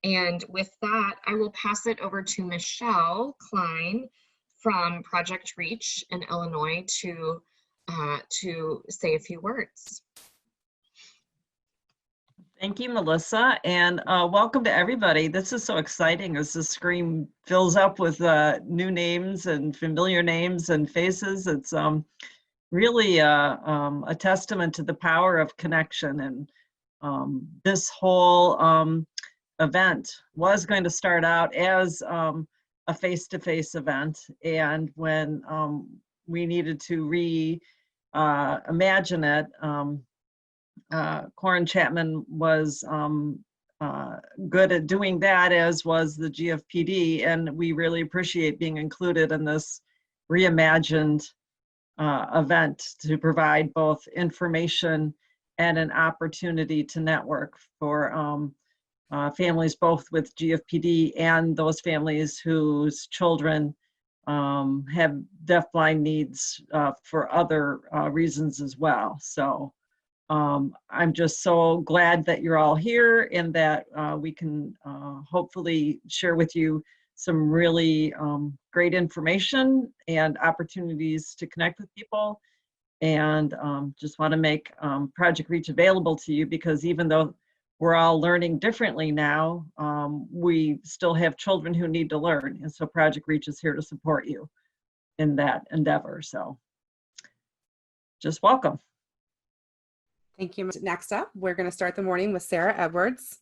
And with that, I will pass it over to Michelle Klein from Project Reach in Illinois to say a few words. Thank you, Melissa, and welcome to everybody. This is so exciting as the screen fills up with new names and familiar names and faces. It's really a testament to the power of connection. And this whole event was going to start out as a face-to-face event, and when we needed to reimagine it, Corin Chapman was good at doing that, as was the GFPD, and we really appreciate being included in this reimagined event to provide both information and an opportunity to network for families both with GFPD and those families whose children have deafblind needs for other reasons as well. So I'm just so glad that you're all here and that we can hopefully share with you some really great information and opportunities to connect with people. And just want to make Project Reach available to you, because even though we're all learning differently now, we still have children who need to learn. And so Project Reach is here to support you in that endeavor. So just welcome. Thank you. Next up, we're going to start the morning with Sarah Edwards,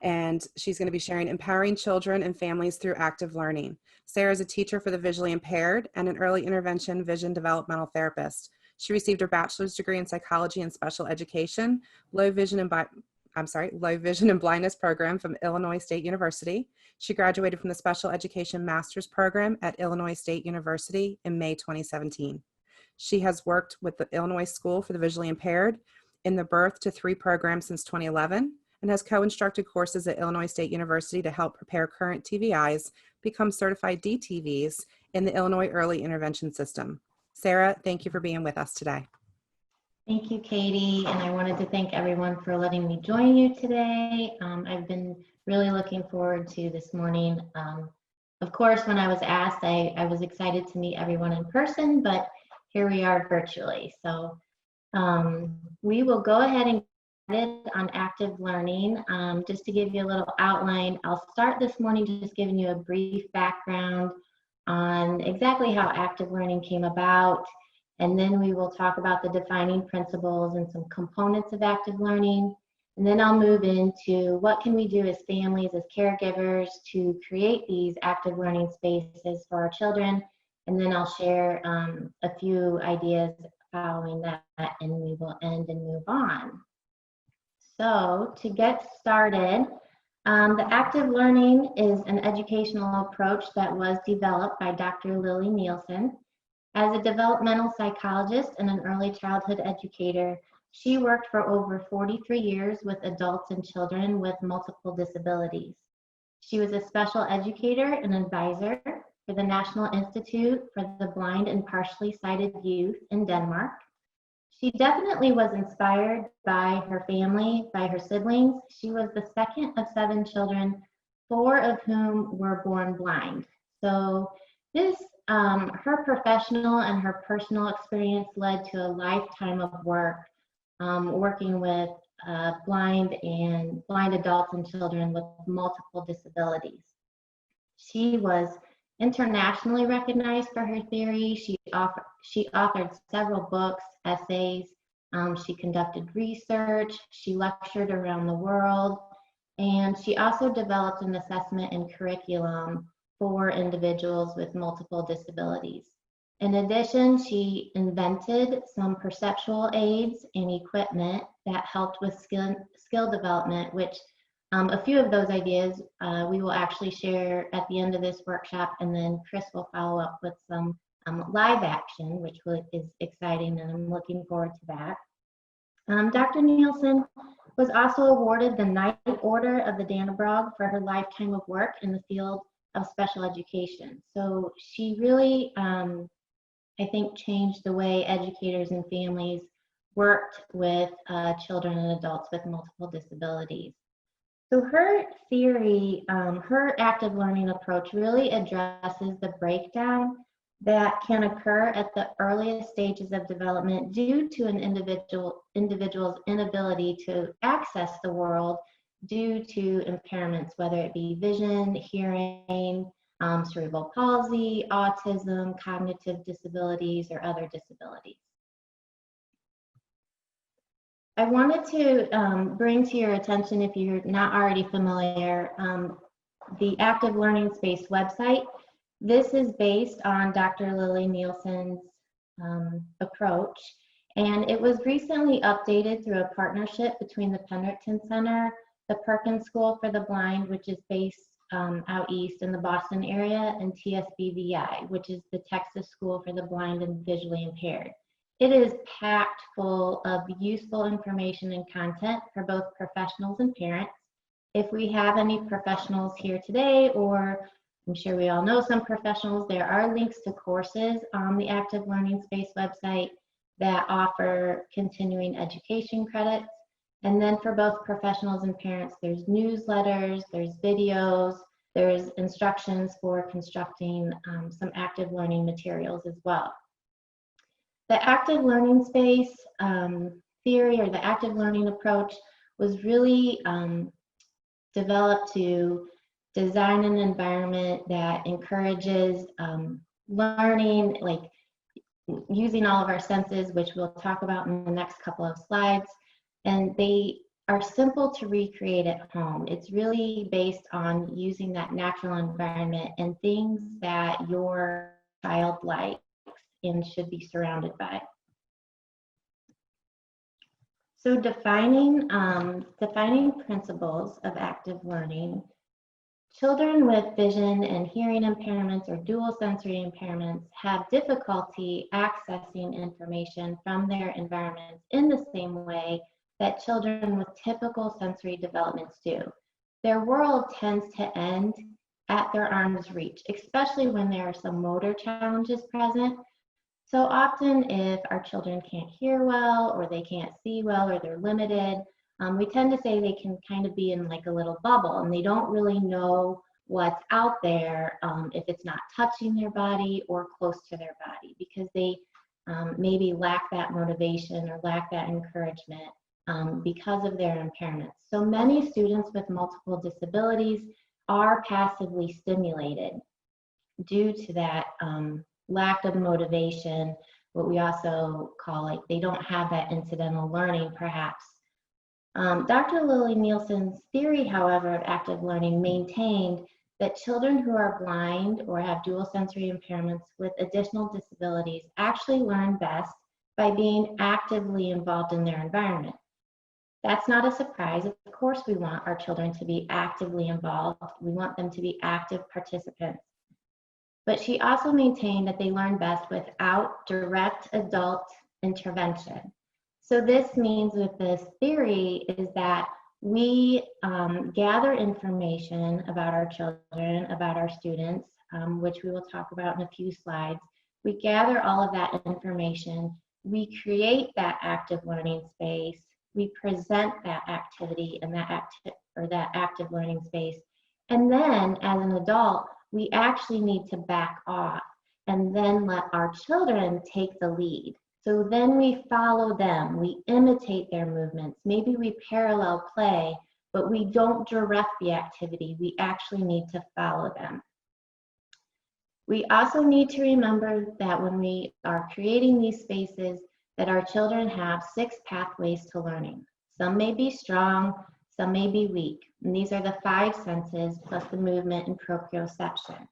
and she's going to be sharing empowering children and families through active learning. Sarah is a teacher for the visually impaired and an early intervention vision developmental therapist. She received her bachelor's degree in psychology and special education, low vision and blindness program from Illinois State University. She graduated from the special education master's program at Illinois State University in May 2017. She has worked with the Illinois School for the Visually Impaired in the Birth to 3 program since 2011, and has co-instructed courses at Illinois State University to help prepare current TVIs become certified DTVs in the Illinois Early Intervention System. Sarah, thank you for being with us today. Thank you, Katie, and I wanted to thank everyone for letting me join you today. I've been really looking forward to this morning. Of course, when I was asked, I was excited to meet everyone in person, but here we are virtually. So we will go ahead and get it on active learning. Just to give you a little outline, I'll start this morning just giving you a brief background on exactly how active learning came about, and then we will talk about the defining principles and some components of active learning. And then I'll move into what can we do as families, as caregivers, to create these active learning spaces for our children. And then I'll share a few ideas following that, and we will end and move on. So to get started, the active learning is an educational approach that was developed by Dr. Lily Nielsen. As a developmental psychologist and an early childhood educator, she worked for over 43 years with adults and children with multiple disabilities. She was a special educator and advisor for the National Institute for the Blind and Partially Sighted Youth in Denmark. She definitely was inspired by her family, by her siblings. She was the second of 7 children, 4 of whom were born blind. So this, her professional and her personal experience led to a lifetime of work, working with blind adults and children with multiple disabilities. She was internationally recognized for her theory. She authored several books, essays. She conducted research. She lectured around the world. And she also developed an assessment and curriculum for individuals with multiple disabilities. In addition, she invented some perceptual aids and equipment that helped with skill development, which a few of those ideas we will actually share at the end of this workshop, and then Chris will follow up with some live action, which is exciting, and I'm looking forward to that. Dr. Nielsen was also awarded the Knight Order of the Dannebrog for her lifetime of work in the field of special education. So she really, I think, changed the way educators and families worked with children and adults with multiple disabilities. So her theory, her active learning approach really addresses the breakdown that can occur at the earliest stages of development due to an individual's inability to access the world due to impairments, whether it be vision, hearing, cerebral palsy, autism, cognitive disabilities, or other disabilities. I wanted to bring to your attention, if you're not already familiar, the Active Learning Space website. This is based on Dr. Lily Nielsen's approach, and it was recently updated through a partnership between the Pendleton Center, the Perkins School for the Blind, which is based out east in the Boston area, and TSBVI, which is the Texas School for the Blind and Visually Impaired. It is packed full of useful information and content for both professionals and parents. If we have any professionals here today, or I'm sure we all know some professionals, there are links to courses on the Active Learning Space website that offer continuing education credits. And then for both professionals and parents, there's newsletters, there's videos, there's instructions for constructing some active learning materials as well. The active learning space theory, or the active learning approach, was really developed to design an environment that encourages learning, like using all of our senses, which we'll talk about in the next couple of slides. And they are simple to recreate at home. It's really based on using that natural environment and things that your child likes and should be surrounded by. So defining principles of active learning. Children with vision and hearing impairments or dual sensory impairments have difficulty accessing information from their environments in the same way that children with typical sensory developments do. Their world tends to end at their arm's reach, especially when there are some motor challenges present. So often if our children can't hear well, or they can't see well, or they're limited, we tend to say they can kind of be in like a little bubble, and they don't really know what's out there if it's not touching their body or close to their body, because they maybe lack that motivation or lack that encouragement because of their impairments. So many students with multiple disabilities are passively stimulated due to that lack of motivation, what we also call, like, they don't have that incidental learning perhaps. Dr. Lily Nielsen's theory, however, of active learning maintained that children who are blind or have dual sensory impairments with additional disabilities actually learn best by being actively involved in their environment. That's not a surprise. Of course, we want our children to be actively involved. We want them to be active participants. But she also maintained that they learn best without direct adult intervention. So this means with this theory is that we gather information about our children, about our students, which we will talk about in a few slides. We gather all of that information. We create that active learning space. We present that activity and that active learning space. And then as an adult, we actually need to back off and then let our children take the lead. So then we follow them, we imitate their movements. Maybe we parallel play, but we don't direct the activity. We actually need to follow them. We also need to remember that when we are creating these spaces, that our children have 6 pathways to learning. Some may be strong, some may be weak. And these are the 5 senses plus the movement and proprioception.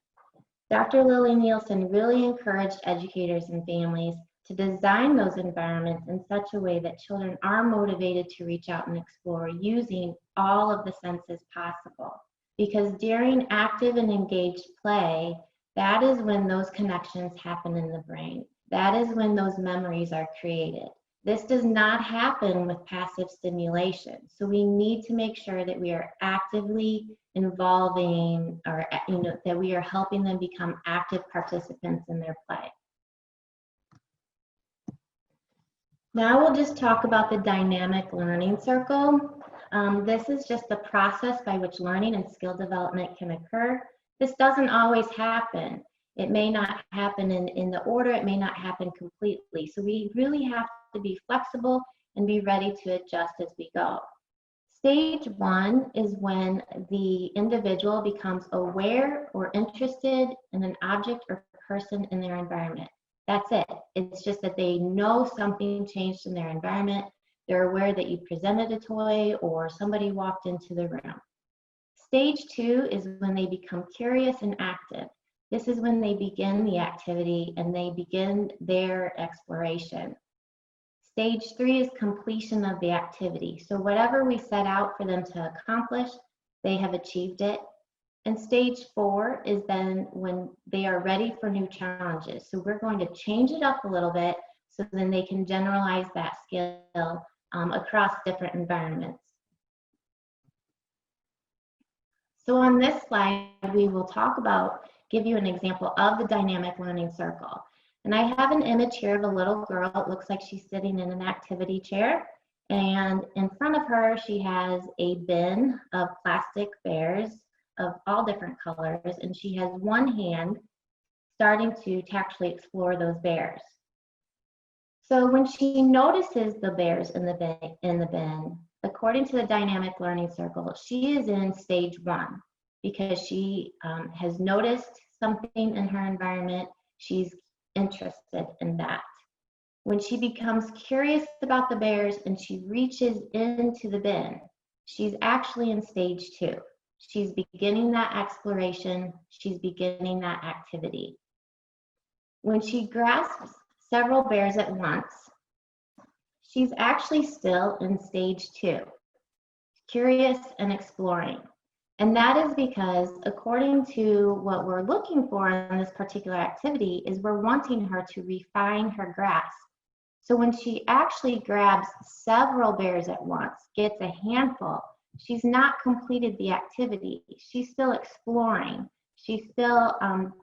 Dr. Lily Nielsen really encouraged educators and families to design those environments in such a way that children are motivated to reach out and explore using all of the senses possible. Because during active and engaged play, that is when those connections happen in the brain. That is when those memories are created. This does not happen with passive stimulation. So we need to make sure that we are actively involving, or that we are helping them become active participants in their play. Now we'll just talk about the dynamic learning circle. This is just the process by which learning and skill development can occur. This doesn't always happen. It may not happen in the order, it may not happen completely. So we really have to be flexible and be ready to adjust as we go. Stage 1 is when the individual becomes aware or interested in an object or person in their environment. That's it. It's just that they know something changed in their environment. They're aware that you presented a toy or somebody walked into the room. Stage 2 is when they become curious and active. This is when they begin the activity and they begin their exploration. Stage 3 is completion of the activity. So whatever we set out for them to accomplish, they have achieved it. And stage 4 is then when they are ready for new challenges. So we're going to change it up a little bit so then they can generalize that skill across different environments. So on this slide, we will give you an example of the dynamic learning circle. And I have an image here of a little girl. It looks like she's sitting in an activity chair. And in front of her, she has a bin of plastic bears of all different colors. And she has one hand starting to actually explore those bears. So when she notices the bears in the bin, according to the dynamic learning circle, she is in stage 1 because she has noticed something in her environment. She's interested in that. When she becomes curious about the bears and she reaches into the bin, she's actually in stage 2. She's beginning that exploration. She's beginning that activity. When she grasps several bears at once, she's actually still in stage 2, curious and exploring. And that is because according to what we're looking for in this particular activity is we're wanting her to refine her grasp. So when she actually grabs several bears at once, gets a handful, she's not completed the activity. She's still exploring. She's still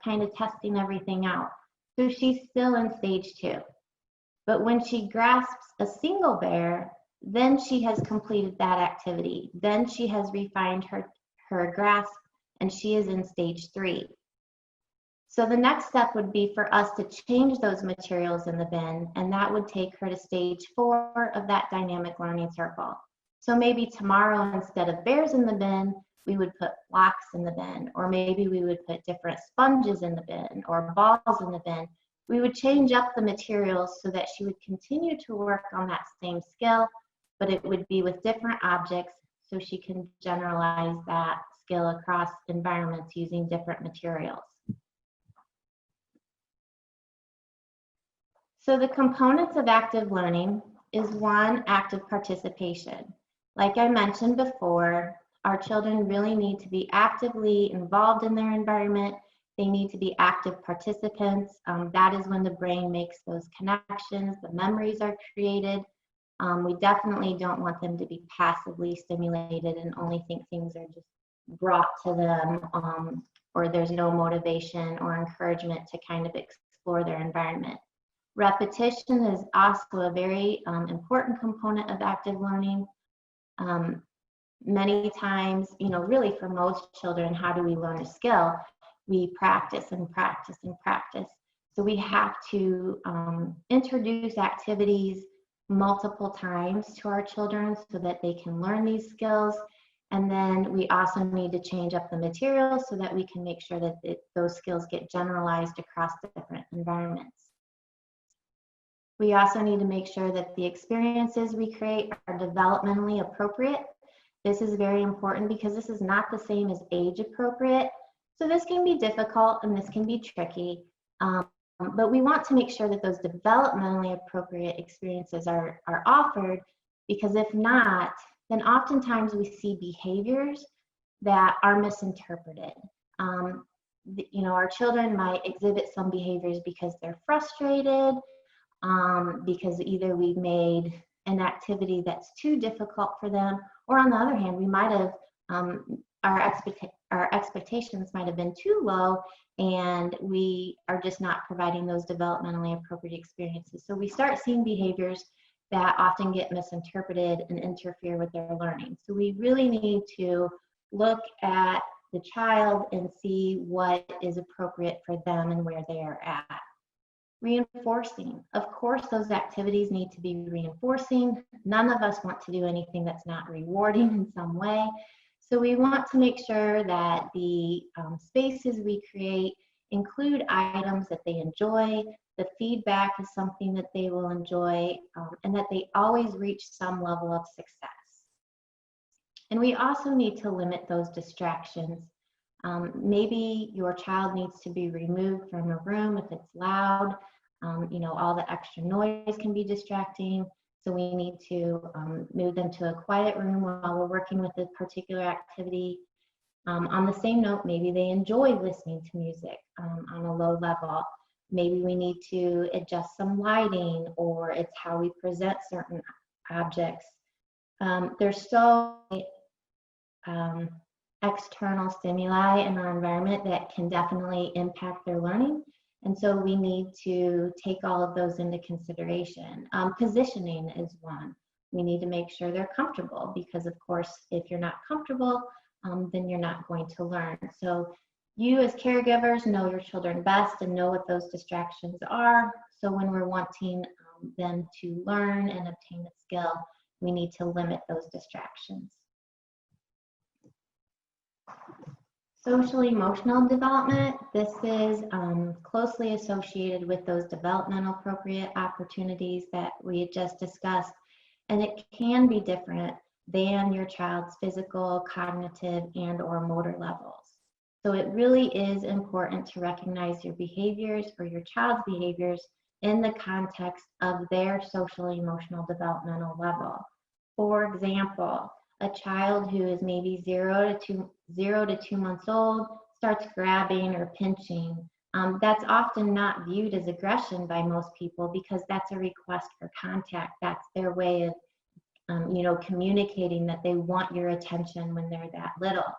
kind of testing everything out. So she's still in stage 2. But when she grasps a single bear, then she has completed that activity. Then she has refined her grasp and she is in stage 3. So the next step would be for us to change those materials in the bin, and that would take her to stage 4 of that dynamic learning circle. So maybe tomorrow, instead of bears in the bin, we would put blocks in the bin, or maybe we would put different sponges in the bin or balls in the bin. We would change up the materials so that she would continue to work on that same skill, but it would be with different objects so she can generalize that skill across environments using different materials. So the components of active learning is 1, active participation. Like I mentioned before, our children really need to be actively involved in their environment. They need to be active participants. That is when the brain makes those connections, the memories are created. We definitely don't want them to be passively stimulated and only think things are just brought to them, or there's no motivation or encouragement to kind of explore their environment. Repetition is also a very important component of active learning. Many times, really for most children, how do we learn a skill? We practice and practice and practice. So we have to introduce activities multiple times to our children so that they can learn these skills. And then we also need to change up the materials so that we can make sure that those skills get generalized across different environments. We also need to make sure that the experiences we create are developmentally appropriate. This is very important because this is not the same as age appropriate. So this can be difficult and this can be tricky, but we want to make sure that those developmentally appropriate experiences are offered, because if not, then oftentimes we see behaviors that are misinterpreted. Our children might exhibit some behaviors because they're frustrated, because either we've made an activity that's too difficult for them, or on the other hand, we might have, our expectations might have been too low and we are just not providing those developmentally appropriate experiences. So we start seeing behaviors that often get misinterpreted and interfere with their learning. So we really need to look at the child and see what is appropriate for them and where they are at. Reinforcing. Of course, those activities need to be reinforcing. None of us want to do anything that's not rewarding in some way. So we want to make sure that the spaces we create include items that they enjoy, the feedback is something that they will enjoy, and that they always reach some level of success. And we also need to limit those distractions. Maybe your child needs to be removed from a room if it's loud. You know, all the extra noise can be distracting. So we need to move them to a quiet room while we're working with a particular activity. On the same note, maybe they enjoy listening to music on a low level. Maybe we need to adjust some lighting, or it's how we present certain objects. There's so many external stimuli in our environment that can definitely impact their learning. And so we need to take all of those into consideration. Positioning is one. We need to make sure they're comfortable, because of course, if you're not comfortable, then you're not going to learn. So you as caregivers know your children best and know what those distractions are. So when we're wanting them to learn and obtain a skill, we need to limit those distractions. Social-emotional development. This is closely associated with those developmental appropriate opportunities that we had just discussed. And it can be different than your child's physical, cognitive, and or motor levels. So it really is important to recognize your behaviors or your child's behaviors in the context of their social-emotional developmental level. For example, a child who is maybe 0 to 2 months old starts grabbing or pinching. That's often not viewed as aggression by most people, because that's a request for contact. That's their way of you know, communicating that they want your attention when they're that little.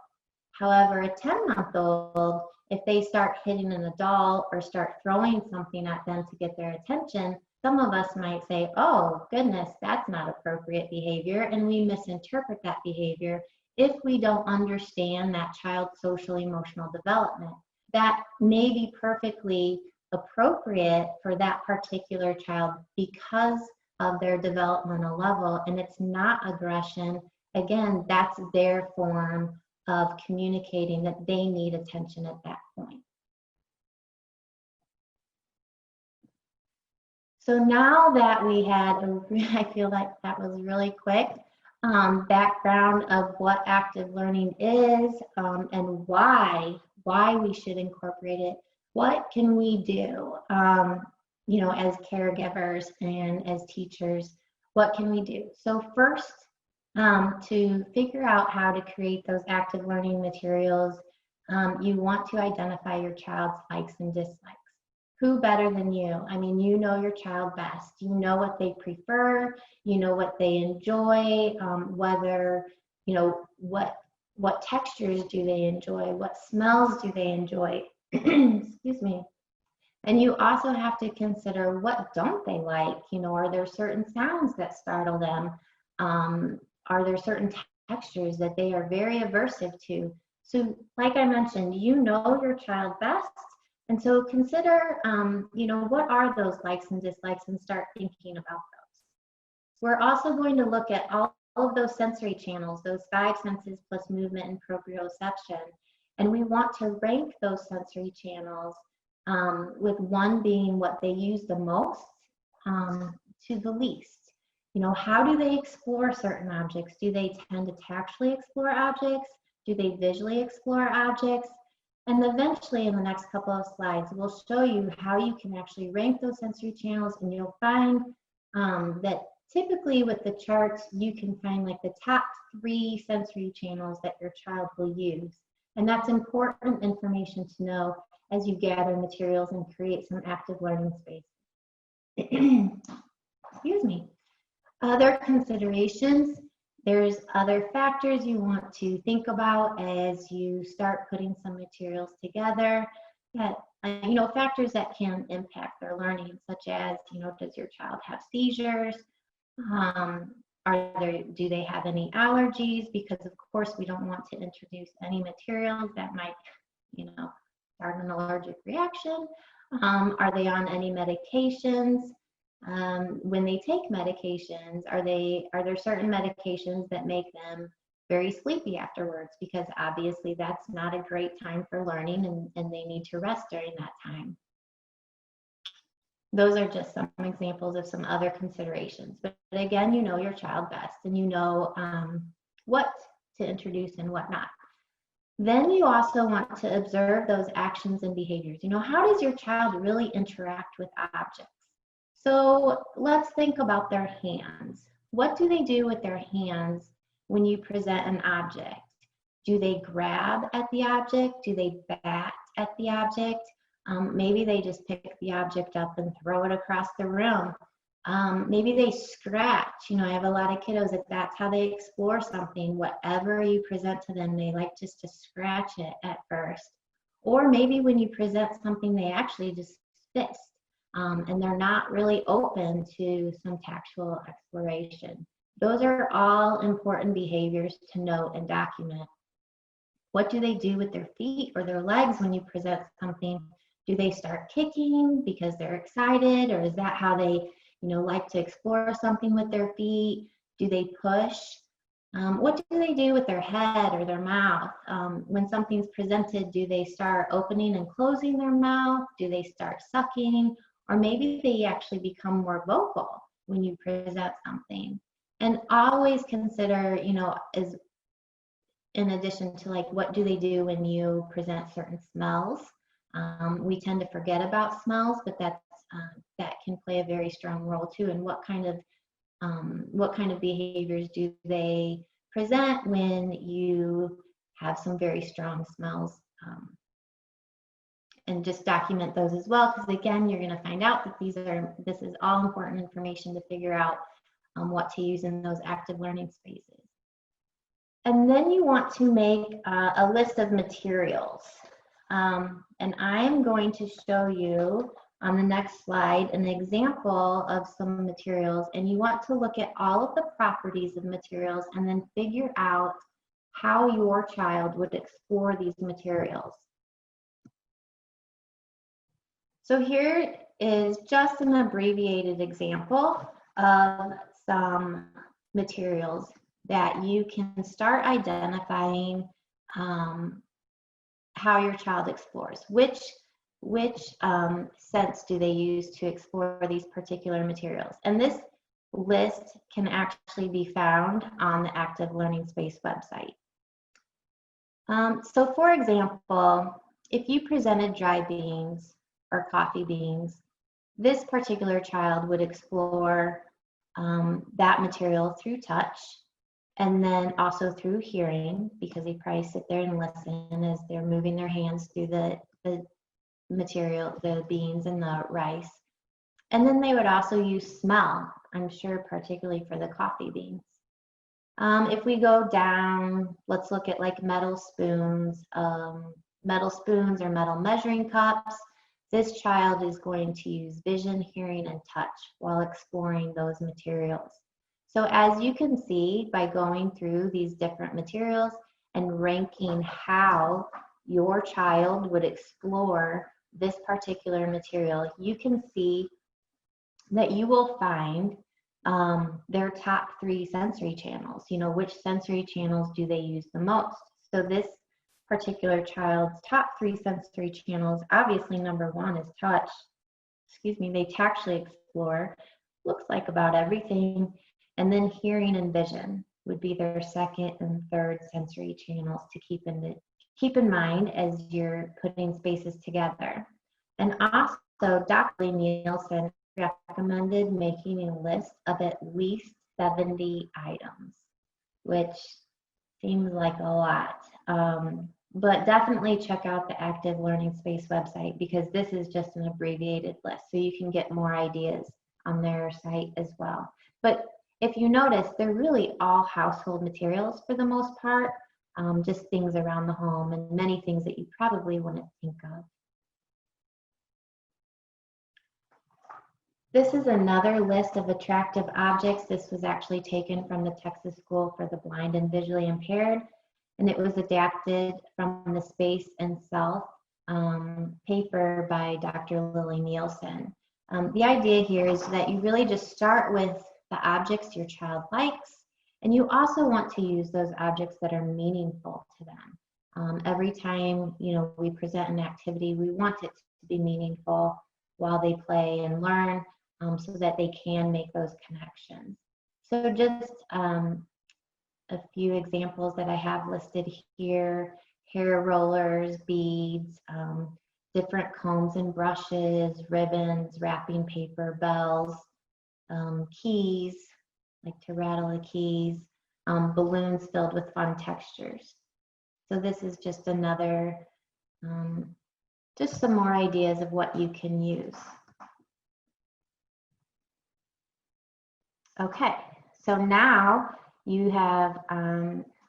However, a 10-month-old, if they start hitting an adult or start throwing something at them to get their attention, some of us might say, oh goodness, that's not appropriate behavior, and we misinterpret that behavior if we don't understand that child's social-emotional development. That may be perfectly appropriate for that particular child because of their developmental level, and it's not aggression. Again, that's their form of communicating that they need attention at that point. So now that we had, I feel like that was really quick, background of what active learning is and why we should incorporate it, what can we do? You know, as caregivers and as teachers, what can we do? So first, to figure out how to create those active learning materials, you want to identify your child's likes and dislikes. Who better than you? I mean, you know your child best. You know what they prefer, you know what they enjoy, whether, you know, what textures do they enjoy, what smells do they enjoy, excuse me. And you also have to consider, what don't they like? You know, are there certain sounds that startle them? Are there certain textures that they are very aversive to? So like I mentioned, you know your child best. And so consider, you know, what are those likes and dislikes, and start thinking about those. We're also going to look at all of those sensory channels, those 5 senses plus movement and proprioception. And we want to rank those sensory channels with 1 being what they use the most to the least. You know, how do they explore certain objects? Do they tend to tactily explore objects? Do they visually explore objects? And eventually in the next couple of slides, we'll show you how you can actually rank those sensory channels, and you'll find that typically with the charts, you can find like the top 3 sensory channels that your child will use. And that's important information to know as you gather materials and create some active learning space. Excuse me. Other considerations, there's other factors you want to think about as you start putting some materials together, that, you know, factors that can impact their learning, such as, you know, does your child have seizures? Do they have any allergies? Because of course we don't want to introduce any materials that might, start an allergic reaction. Are they on any medications? When they take medications, are there certain medications that make them very sleepy afterwards? Because obviously that's not a great time for learning, and they need to rest during that time. Those are just some examples of some other considerations. But again, you know your child best, and you know what to introduce and what not. Then you also want to observe those actions and behaviors. How does your child really interact with objects? So let's think about their hands. What do they do with their hands when you present an object? Do they grab at the object? Do they bat at the object? Maybe they just pick the object up and throw it across the room. Maybe they scratch. I have a lot of kiddos that that's how they explore something. Whatever you present to them, they like just to scratch it at first. Or maybe when you present something, they actually just fist. And they're not really open to some tactile exploration. Those are all important behaviors to note and document. What do they do with their feet or their legs when you present something? Do they start kicking because they're excited, or is that how they, like to explore something with their feet? Do they push? What do they do with their head or their mouth? When something's presented, do they start opening and closing their mouth? Do they start sucking? Or maybe they actually become more vocal when you present something. And always consider, as in addition to like, what do they do when you present certain smells? We tend to forget about smells, but that can play a very strong role too. And what kind of behaviors do they present when you have some very strong smells? And just document those as well, because again, you're going to find out that this is all important information to figure out what to use in those active learning spaces. And then you want to make a list of materials. And I'm going to show you on the next slide an example of some materials, and you want to look at all of the properties of materials and then figure out how your child would explore these materials. So here is just an abbreviated example of some materials that you can start identifying how your child explores. Which sense do they use to explore these particular materials? And this list can actually be found on the Active Learning Space website. So for example, if you presented dry beans or coffee beans, this particular child would explore that material through touch, and then also through hearing, because they probably sit there and listen as they're moving their hands through the material, the beans and the rice. And then they would also use smell, I'm sure, particularly for the coffee beans. If we go down, let's look at like metal spoons or metal measuring cups. This child is going to use vision, hearing, and touch while exploring those materials. So as you can see, by going through these different materials and ranking how your child would explore this particular material, you can see that you will find their top 3 sensory channels. Which sensory channels do they use the most? So this particular child's top 3 sensory channels, obviously number 1 is touch. They tactually explore, looks like about everything. And then hearing and vision would be their second and third sensory channels to keep in mind as you're putting spaces together. And also, Dr. Nielsen recommended making a list of at least 70 items, which seems like a lot. But definitely check out the Active Learning Space website, because this is just an abbreviated list, so you can get more ideas on their site as well. But if you notice, they're really all household materials for the most part, just things around the home and many things that you probably wouldn't think of. This is another list of attractive objects. This was actually taken from the Texas School for the Blind and Visually Impaired, and it was adapted from the Space and Self paper by Dr. Lily Nielsen. The idea here is that you really just start with the objects your child likes, and you also want to use those objects that are meaningful to them. Every time we present an activity, we want it to be meaningful while they play and learn, so that they can make those connections. So just a few examples that I have listed here: hair rollers, beads, different combs and brushes, ribbons, wrapping paper, bells, keys, like to rattle the keys, balloons filled with fun textures. So this is just another, just some more ideas of what you can use. Okay, so now you have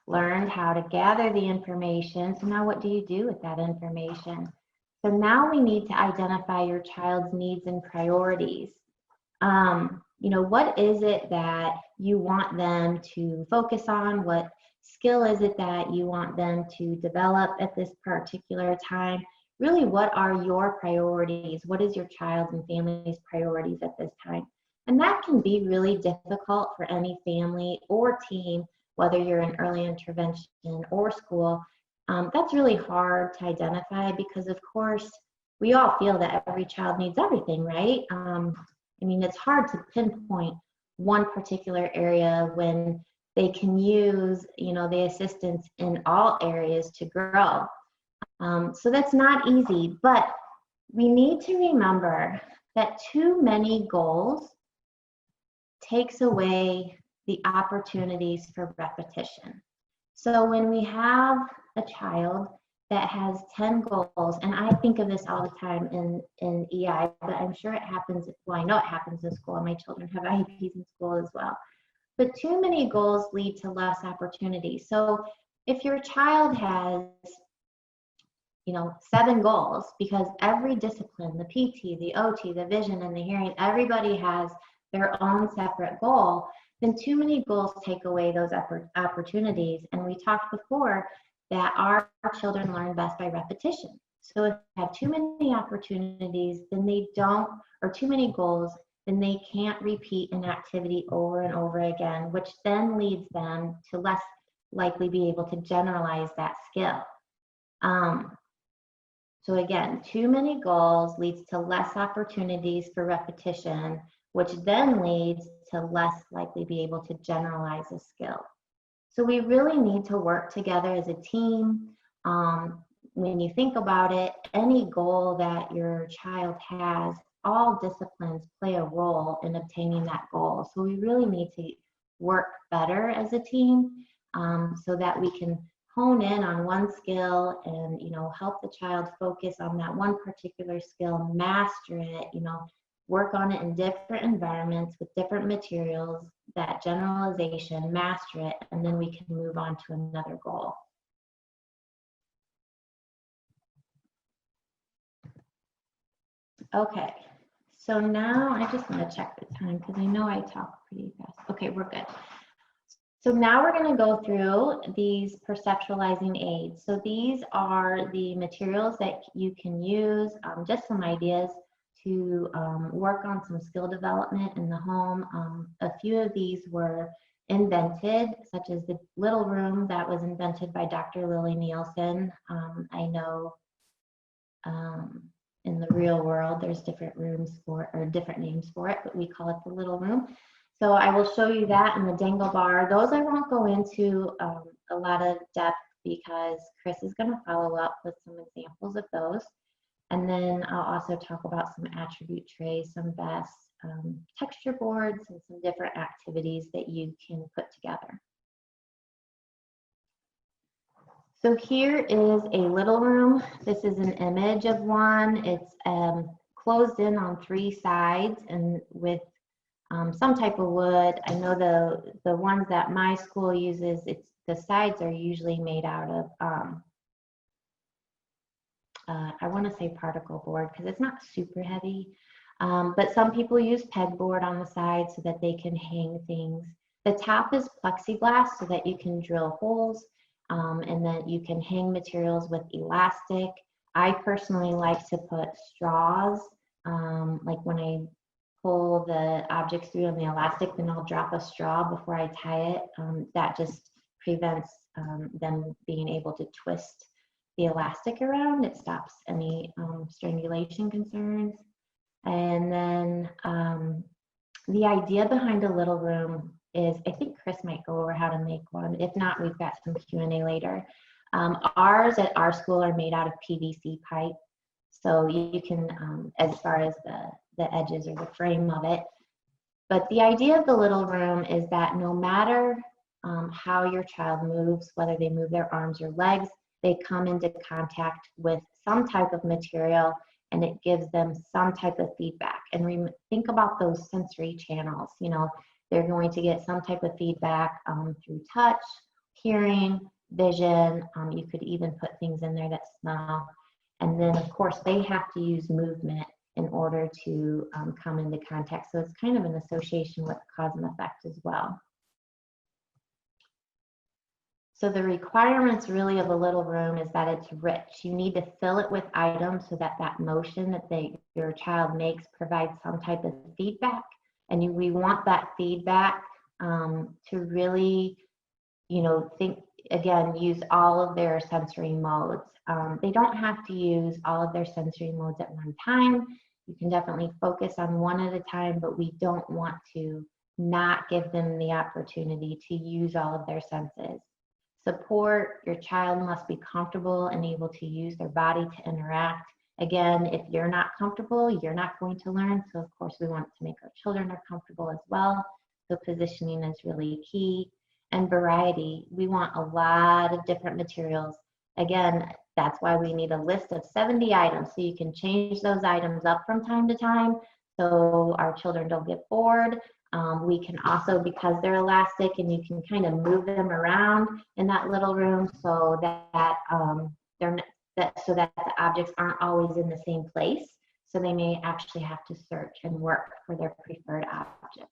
learned how to gather the information. So now what do you do with that information? So now we need to identify your child's needs and priorities. What is it that you want them to focus on? What skill is it that you want them to develop at this particular time? Really, what are your priorities? What is your child's and family's priorities at this time? And that can be really difficult for any family or team, whether you're in early intervention or school. That's really hard to identify because, of course, we all feel that every child needs everything, right? It's hard to pinpoint one particular area when they can use, the assistance in all areas to grow. So that's not easy, but we need to remember that too many goals takes away the opportunities for repetition. So when we have a child that has 10 goals, and I think of this all the time in EI, but I'm sure it happens, well, I know it happens in school. My children have IEPs in school as well. But too many goals lead to less opportunity. So if your child has 7 goals, because every discipline, the PT, the OT, the vision, and the hearing, everybody has their own separate goal, then too many goals take away those opportunities. And we talked before that our children learn best by repetition. So if they have too many opportunities, then they don't, or too many goals, then they can't repeat an activity over and over again, which then leads them to less likely be able to generalize that skill. So again, too many goals leads to less opportunities for repetition, which then leads to less likely be able to generalize a skill. So we really need to work together as a team. When you think about it, any goal that your child has, all disciplines play a role in obtaining that goal. So we really need to work better as a team, so that we can hone in on one skill and help the child focus on that one particular skill, master it, work on it in different environments with different materials, that generalization, master it, and then we can move on to another goal. Okay, so now I just want to check the time because I know I talk pretty fast. Okay, we're good. So now we're going to go through these perceptualizing aids. So these are the materials that you can use, just some ideas to work on some skill development in the home. A few of these were invented, such as the little room that was invented by Dr. Lily Nielsen. I know in the real world there's different rooms for it, or different names for it, but we call it the little room. So I will show you that in the dangle bar. Those I won't go into a lot of depth because Chris is going to follow up with some examples of those. And then I'll also talk about some attribute trays, some vests, texture boards, and some different activities that you can put together. So here is a little room. This is an image of one. It's closed in on 3 sides and with some type of wood. I know the ones that my school uses, the sides are usually made out of I want to say particle board because it's not super heavy. But some people use pegboard on the side so that they can hang things. The top is plexiglass so that you can drill holes, and then you can hang materials with elastic. I personally like to put straws, like when I pull the objects through on the elastic, then I'll drop a straw before I tie it. That just prevents them being able to twist the elastic around. It stops any strangulation concerns. And then the idea behind a little room is, I think Chris might go over how to make one. If not, we've got some Q&A later. Ours at our school are made out of PVC pipe. So you can, as far as the edges or the frame of it. But the idea of the little room is that no matter how your child moves, whether they move their arms or legs, they come into contact with some type of material, and it gives them some type of feedback. And think about those sensory channels. You know, they're going to get some type of feedback through touch, hearing, vision. You could even put things in there that smell. And then, of course, they have to use movement in order to come into contact. So it's kind of an association with cause and effect as well. So the requirements really of a little room is that it's rich. You need to fill it with items so that that motion that your child makes provides some type of feedback. And we want that feedback to really, you know, use all of their sensory modes. They don't have to use all of their sensory modes at one time. You can definitely focus on one at a time, but we don't want to not give them the opportunity to use all of their senses. Support, your child must be comfortable and able to use their body to interact. Again, if you're not comfortable, you're not going to learn. So of course we want to make our children are comfortable as well. So positioning is really key. And variety, we want a lot of different materials. Again, that's why we need a list of 70 items, so you can change those items up from time to time so our children don't get bored. We can also, because they're elastic, and you can kind of move them around in that little room so that so that the objects aren't always in the same place. So they may actually have to search and work for their preferred object.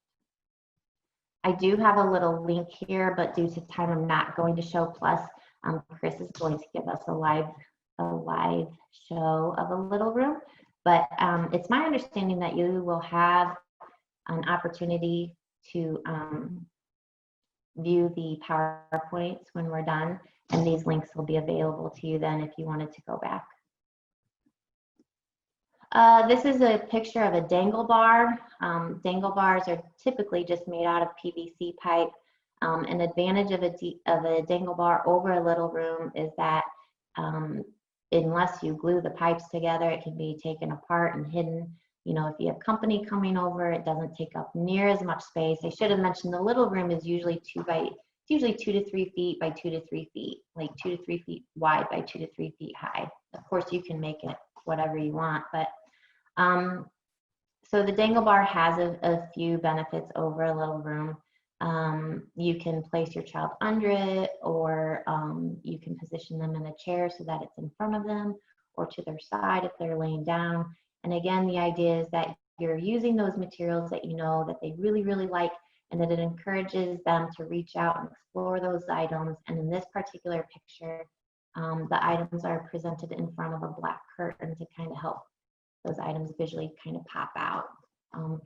I do have a little link here, but due to time, I'm not going to show. Plus, Chris is going to give us a live show of a little room. But it's my understanding that you will have an opportunity to view the PowerPoints when we're done, and these links will be available to you then if you wanted to go back. This is a picture of a dangle bar. Dangle bars are typically just made out of PVC pipe. An advantage of a dangle bar over a little room is that unless you glue the pipes together, it can be taken apart and hidden. You know, if you have company coming over, it doesn't take up near as much space. I should have mentioned the little room is usually 2 to 3 feet by 2 to 3 feet, like 2 to 3 feet wide by 2 to 3 feet high. Of course, you can make it whatever you want, but so the dangle bar has a few benefits over a little room. You can place your child under it, or you can position them in a chair so that it's in front of them or to their side if they're laying down. And again, the idea is that you're using those materials that you know that they really, really like, and that it encourages them to reach out and explore those items. And in this particular picture, the items are presented in front of a black curtain to kind of help those items visually kind of pop out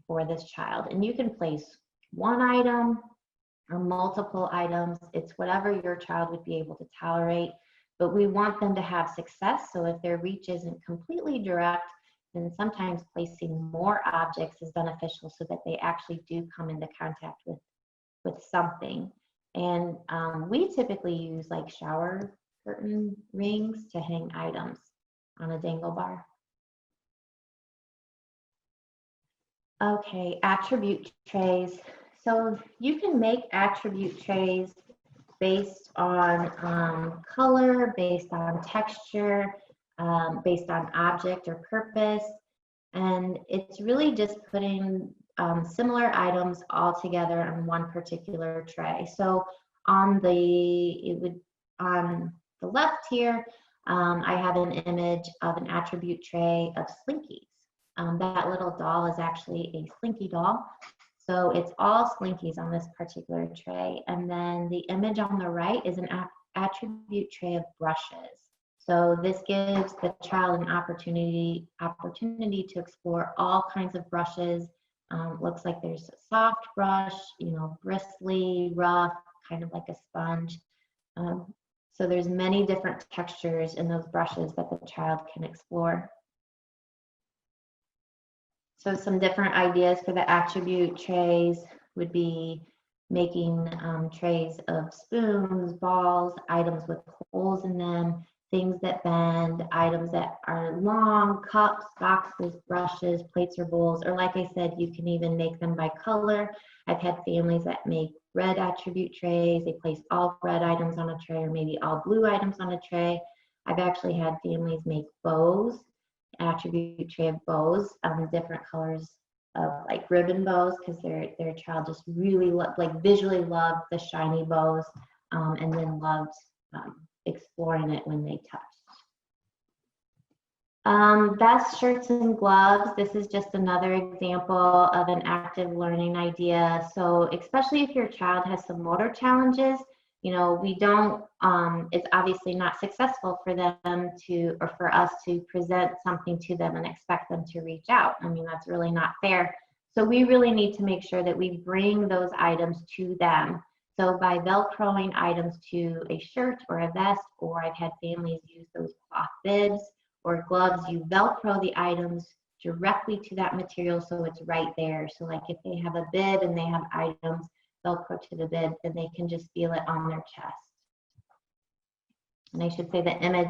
for this child. And you can place one item or multiple items. It's whatever your child would be able to tolerate, but we want them to have success. So if their reach isn't completely direct, then sometimes placing more objects is beneficial so that they actually do come into contact with something. And we typically use like shower curtain rings to hang items on a dangle bar. Okay, attribute trays. So you can make attribute trays based on color, based on texture, based on object or purpose. And it's really just putting similar items all together on one particular tray. So on the left here, I have an image of an attribute tray of Slinkies. That little doll is actually a Slinky doll. So it's all Slinkies on this particular tray. And then the image on the right is an attribute tray of brushes. So this gives the child an opportunity to explore all kinds of brushes. Looks like there's a soft brush, you know, bristly, rough, kind of like a sponge. So there's many different textures in those brushes that the child can explore. So some different ideas for the attribute trays would be making trays of spoons, balls, items with holes in them, things that bend, items that are long, cups, boxes, brushes, plates, or bowls, or like I said, you can even make them by color. I've had families that make red attribute trays. They place all red items on a tray, or maybe all blue items on a tray. I've actually had families make bows, attribute tray of bows, different colors of like ribbon bows, because their child just really visually loved the shiny bows, and then loved exploring it when they touched. Vests, shirts, and gloves. This is just another example of an active learning idea. So especially if your child has some motor challenges, you know, we don't, it's obviously not successful for them to, or for us to present something to them and expect them to reach out. I mean, that's really not fair. So we really need to make sure that we bring those items to them. So by Velcroing items to a shirt or a vest, or I've had families use those cloth bibs or gloves, you Velcro the items directly to that material so it's right there. So like if they have a bib and they have items Velcro to the bib, then they can just feel it on their chest. And I should say the image,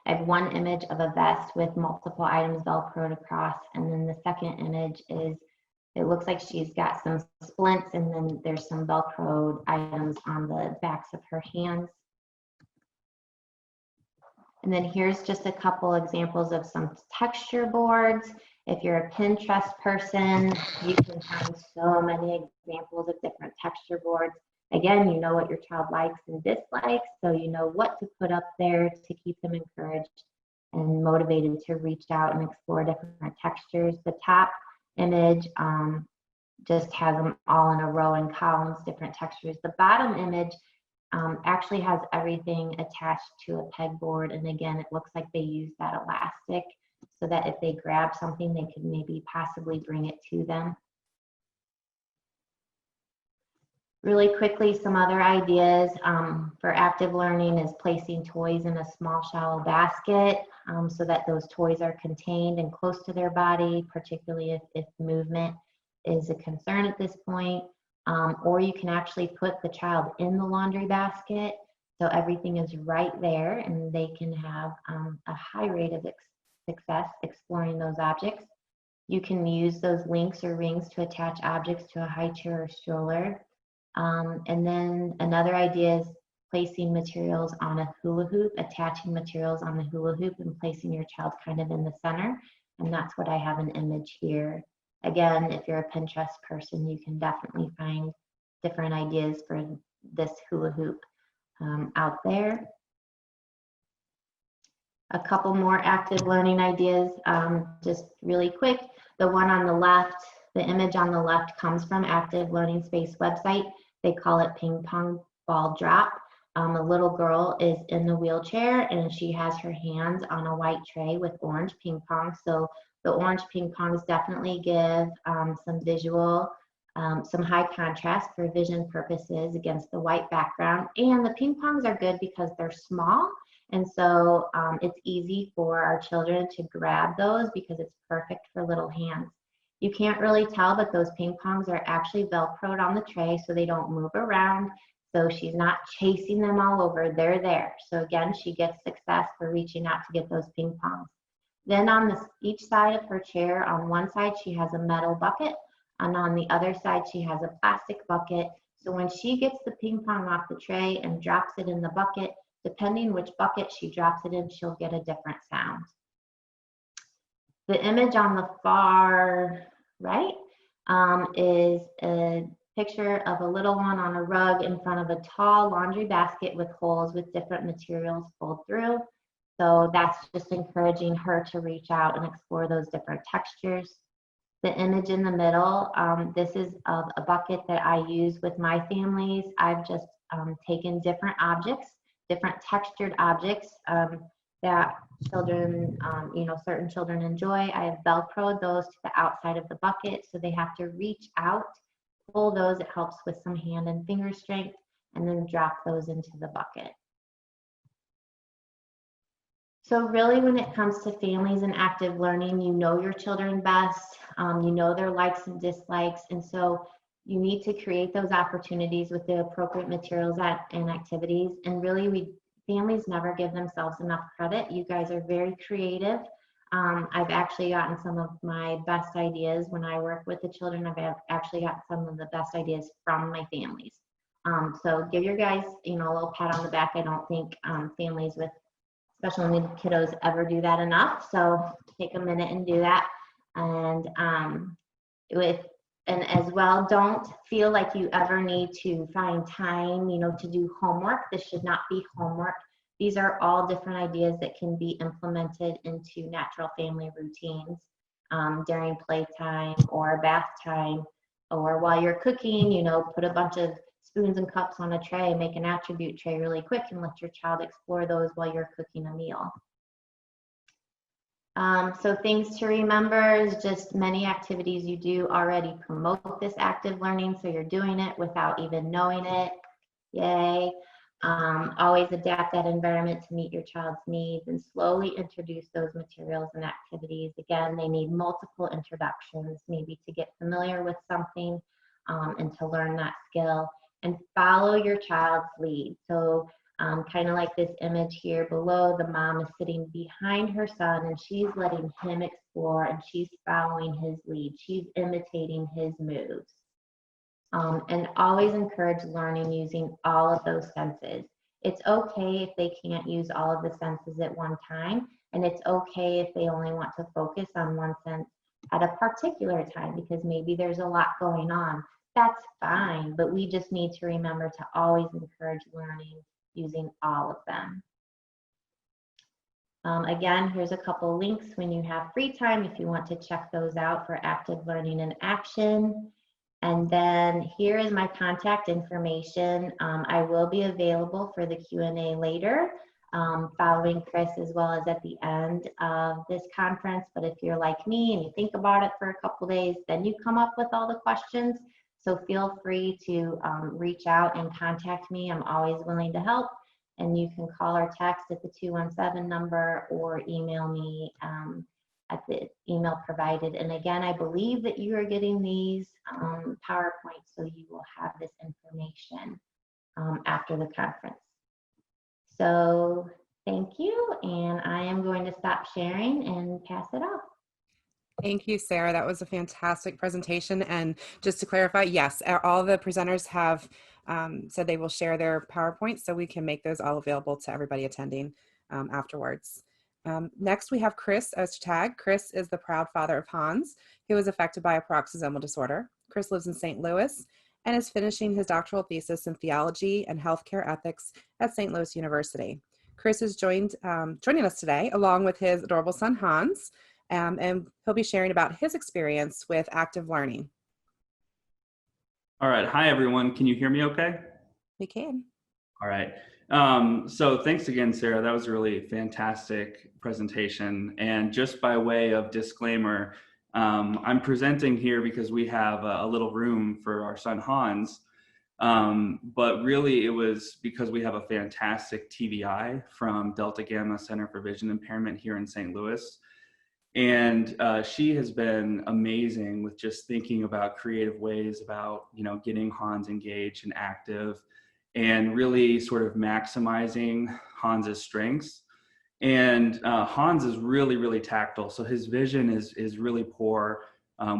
I have one image of a vest with multiple items Velcroed across, and then the second image is, it looks like she's got some splints, and then there's some Velcroed items on the backs of her hands. And then here's just a couple examples of some texture boards. If you're a Pinterest person, you can find so many examples of different texture boards. Again, you know what your child likes and dislikes, so you know what to put up there to keep them encouraged and motivated to reach out and explore different textures. The top image just has them all in a row in columns, different textures. The bottom image actually has everything attached to a pegboard, and again, it looks like they use that elastic so that if they grab something, they could maybe possibly bring it to them. Really quickly, some other ideas for active learning is placing toys in a small, shallow basket so that those toys are contained and close to their body, particularly if movement is a concern at this point. Or you can actually put the child in the laundry basket so everything is right there and they can have a high rate of success exploring those objects. You can use those links or rings to attach objects to a high chair or stroller. And then another idea is placing materials on a hula hoop, attaching materials on the hula hoop and placing your child kind of in the center. And that's what I have an image here. Again, if you're a Pinterest person, you can definitely find different ideas for this hula hoop out there. A couple more active learning ideas, just really quick. The one on the left, the image on the left comes from Active Learning Space website. They call it ping pong ball drop. A little girl is in the wheelchair and she has her hands on a white tray with orange ping pong. So the orange ping pongs definitely give some visual, some high contrast for vision purposes against the white background. And the ping pongs are good because they're small. And so it's easy for our children to grab those because it's perfect for little hands. You can't really tell, but those ping pongs are actually Velcroed on the tray so they don't move around. So she's not chasing them all over, they're there. So again, she gets success for reaching out to get those ping pongs. Then on each side of her chair, on one side she has a metal bucket, and on the other side she has a plastic bucket. So when she gets the ping pong off the tray and drops it in the bucket, depending which bucket she drops it in, she'll get a different sound. The image on the far right is a picture of a little one on a rug in front of a tall laundry basket with holes with different materials pulled through. So that's just encouraging her to reach out and explore those different textures. The image in the middle, this is of a bucket that I use with my families. I've just taken different objects, different textured objects that children, certain children enjoy. I have Velcroed those to the outside of the bucket, so they have to reach out, pull those. It helps with some hand and finger strength, and then drop those into the bucket. So really, when it comes to families and active learning, you know your children best, you know their likes and dislikes, and so you need to create those opportunities with the appropriate materials and activities. And really, families never give themselves enough credit. You guys are very creative. I've actually gotten some of my best ideas when I work with the children. I've actually got some of the best ideas from my families. So give your guys, a little pat on the back. I don't think families with special needs kiddos ever do that enough. So take a minute and do that. And and as well, don't feel like you ever need to find time, to do homework. This should not be homework. These are all different ideas that can be implemented into natural family routines during playtime or bath time, or while you're cooking, put a bunch of spoons and cups on a tray, make an attribute tray really quick, and let your child explore those while you're cooking a meal. So things to remember is just many activities you do already promote this active learning, so you're doing it without even knowing it. Yay. Always adapt that environment to meet your child's needs, and slowly introduce those materials and activities. Again, they need multiple introductions, maybe to get familiar with something and to learn that skill. And follow your child's lead. So kind of like this image here below, the mom is sitting behind her son and she's letting him explore, and she's following his lead. She's imitating his moves. And always encourage learning using all of those senses. It's okay if they can't use all of the senses at one time, and it's okay if they only want to focus on one sense at a particular time, because maybe there's a lot going on. That's fine, but we just need to remember to always encourage learning using all of them. Again, here's a couple links when you have free time if you want to check those out for active learning in action. And then here is my contact information. I will be available for the Q&A later, following Chris, as well as at the end of this conference. But if you're like me and you think about it for a couple days, then you come up with all the questions. So feel free to reach out and contact me. I'm always willing to help. And you can call or text at the 217 number, or email me at the email provided. And again, I believe that you are getting these PowerPoints, so you will have this information after the conference. So thank you, and I am going to stop sharing and pass it off. Thank you, Sarah. That was a fantastic presentation. And just to clarify, yes, all the presenters have said they will share their PowerPoints, so we can make those all available to everybody attending afterwards. Next, we have Chris as tag. Chris is the proud father of Hans, who was affected by a peroxisomal disorder. Chris lives in St. Louis and is finishing his doctoral thesis in theology and healthcare ethics at St. Louis University. Chris is joining us today along with his adorable son, Hans, and he'll be sharing about his experience with active learning. All right. Hi, everyone. Can you hear me okay? We can. All right. So thanks again, Sarah. That was a really fantastic presentation. And just by way of disclaimer, I'm presenting here because we have a little room for our son, Hans. But really, it was because we have a fantastic TVI from Delta Gamma Center for Vision Impairment here in St. Louis. And she has been amazing with just thinking about creative ways about, getting Hans engaged and active, and really sort of maximizing Hans's strengths. And Hans is really, really tactile. So his vision is really poor.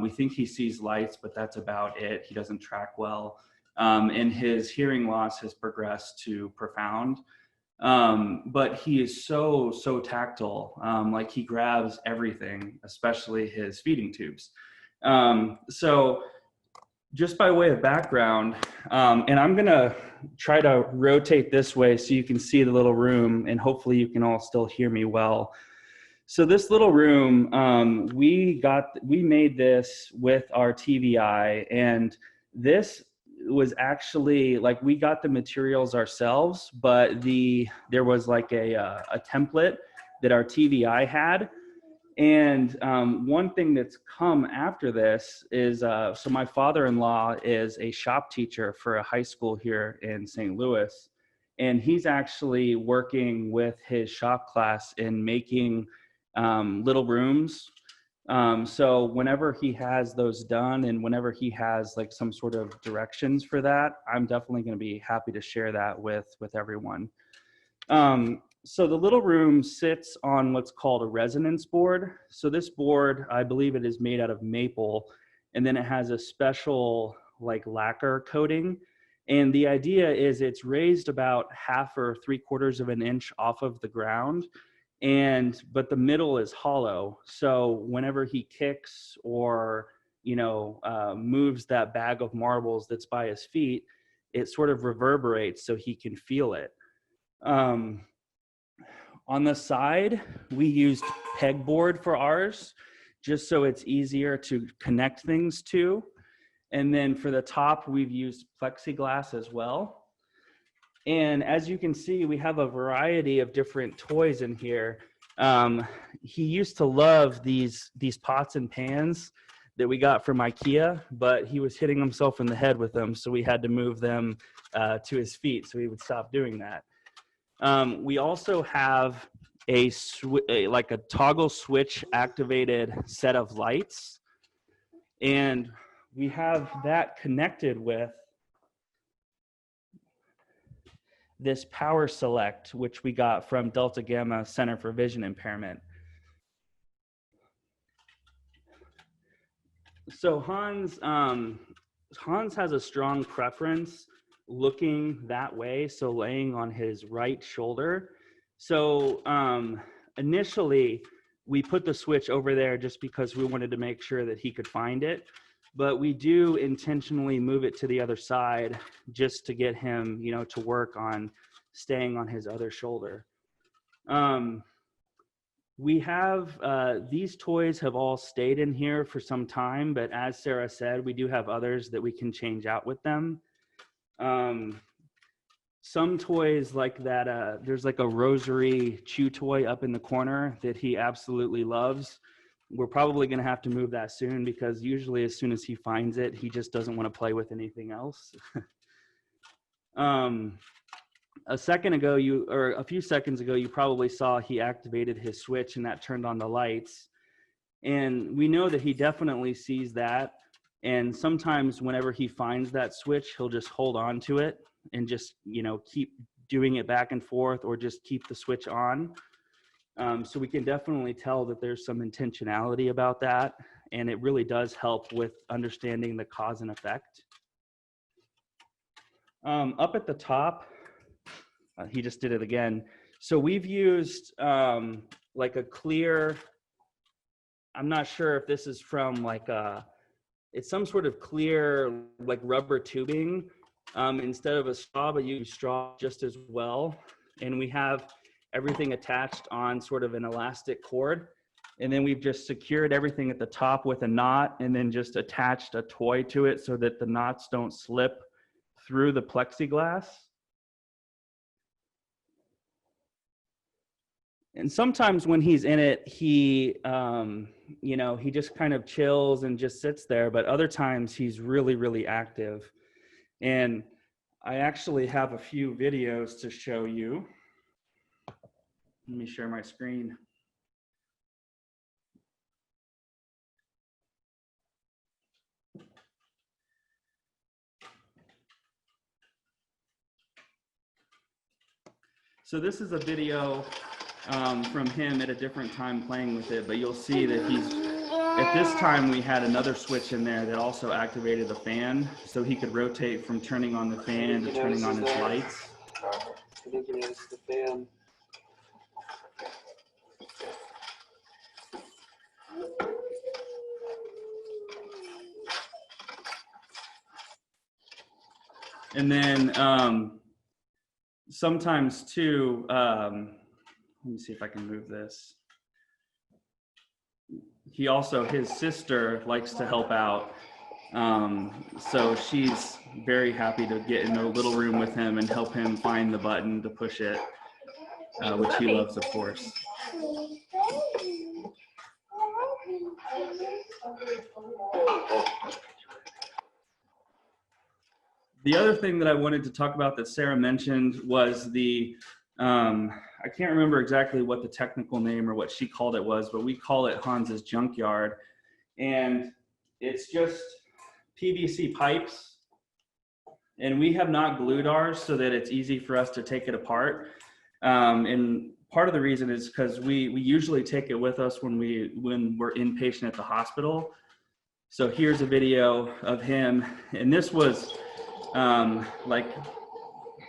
We think he sees lights, but that's about it. He doesn't track well. And his hearing loss has progressed to profound. But he is so tactile. Like he grabs everything, especially his feeding tubes. So just by way of background, and I'm gonna try to rotate this way so you can see the little room, and hopefully you can all still hear me well. So this little room, we made this with our TVI, and this was actually like, we got the materials ourselves, but there was like a template that our TVI had. And one thing that's come after this is, so my father-in-law is a shop teacher for a high school here in St. Louis, and he's actually working with his shop class in making little rooms. So whenever he has those done, and whenever he has like some sort of directions for that, I'm definitely going to be happy to share that with everyone. So the little room sits on what's called a resonance board. So this board, I believe it is made out of maple, and then it has a special like lacquer coating. And the idea is it's raised about 1/2 or 3/4 of an inch off of the ground, but the middle is hollow. So whenever he kicks or moves that bag of marbles that's by his feet, it sort of reverberates so he can feel it. On the side, we used pegboard for ours, just so it's easier to connect things to. And then for the top, we've used plexiglass as well. And as you can see, we have a variety of different toys in here. He used to love these pots and pans that we got from IKEA, but he was hitting himself in the head with them, so we had to move them to his feet so he would stop doing that. We also have like a toggle switch activated set of lights, and we have that connected with this power select, which we got from Delta Gamma Center for Vision Impairment. So Hans has a strong preference looking that way, so laying on his right shoulder. So initially, we put the switch over there just because we wanted to make sure that he could find it. But we do intentionally move it to the other side just to get him, to work on staying on his other shoulder. We have, these toys have all stayed in here for some time, but as Sarah said, we do have others that we can change out with them. Some toys like that, there's like a rosary chew toy up in the corner that he absolutely loves. We're probably going to have to move that soon, because usually as soon as he finds it, he just doesn't want to play with anything else. A few seconds ago, you probably saw he activated his switch and that turned on the lights. And we know that he definitely sees that. And sometimes whenever he finds that switch, he'll just hold on to it and just, keep doing it back and forth, or just keep the switch on. So we can definitely tell that there's some intentionality about that. And it really does help with understanding the cause and effect. Up at the top, he just did it again. So we've used like a clear, I'm not sure if this is from it's some sort of clear like rubber tubing instead of a straw, but you use straw just as well. And we have everything attached on sort of an elastic cord. And then we've just secured everything at the top with a knot, and then just attached a toy to it so that the knots don't slip through the plexiglass. And sometimes when he's in it, he just kind of chills and just sits there. But other times he's really, really active. And I actually have a few videos to show you. Let me share my screen. So this is a video from him at a different time playing with it, but you'll see that at this time we had another switch in there that also activated the fan, so he could rotate from turning on the fan to turning on his lights. I think he noticed the fan. And then sometimes too, let me see if I can move this. He also, his sister likes to help out. So she's very happy to get in a little room with him and help him find the button to push it, which he loves, of course. The other thing that I wanted to talk about that Sarah mentioned was the, I can't remember exactly what the technical name or what she called it was, but we call it Hans's junkyard. And it's just PVC pipes. And we have not glued ours so that it's easy for us to take it apart. And part of the reason is because we usually take it with us when we're inpatient at the hospital. So here's a video of him. And this was like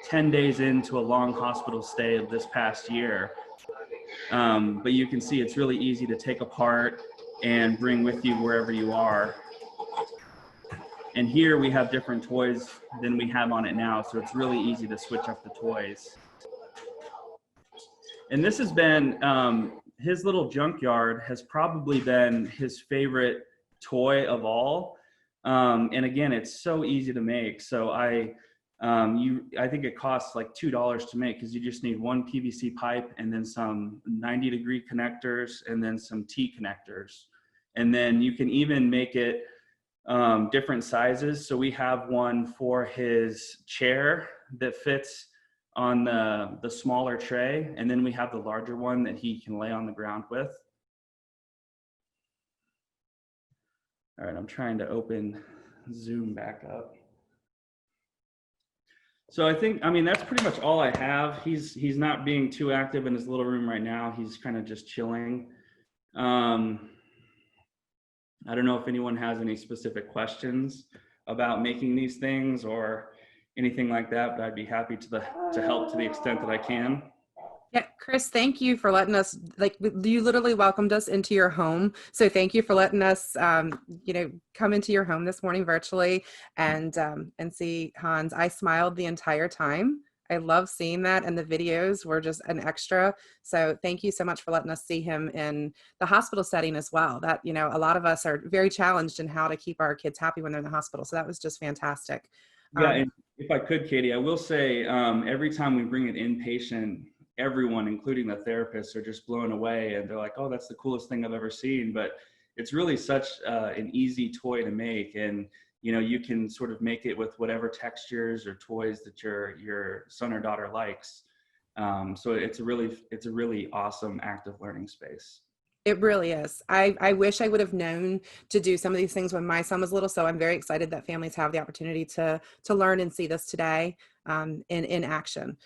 10 days into a long hospital stay of this past year. But you can see it's really easy to take apart and bring with you wherever you are. And here we have different toys than we have on it now, so it's really easy to switch up the toys. And this has been, his little junkyard has probably been his favorite toy of all. And again, it's so easy to make. So I think it costs like $2 to make, because you just need one PVC pipe and then some 90-degree connectors and then some T connectors. And then you can even make it different sizes. So we have one for his chair that fits on the smaller tray, and then we have the larger one that he can lay on the ground with. All right, I'm trying to open Zoom back up. So I mean, that's pretty much all I have. He's not being too active in his little room right now. He's kind of just chilling. I don't know if anyone has any specific questions about making these things or anything like that, but I'd be happy to help to the extent that I can. Yeah, Chris, thank you for letting us, like, you literally welcomed us into your home. So thank you for letting us, come into your home this morning virtually and see Hans. I smiled the entire time. I love seeing that, and the videos were just an extra. So thank you so much for letting us see him in the hospital setting as well. That, a lot of us are very challenged in how to keep our kids happy when they're in the hospital. So that was just fantastic. Yeah, and if I could, Katie, I will say every time we bring it inpatient, everyone, including the therapists, are just blown away, and they're like, oh, that's the coolest thing I've ever seen. But it's really such an easy toy to make, and you can sort of make it with whatever textures or toys that your son or daughter likes. So it's a really awesome active learning space. It really is. I wish I would have known to do some of these things when my son was little. So I'm very excited that families have the opportunity to learn and see this today in action.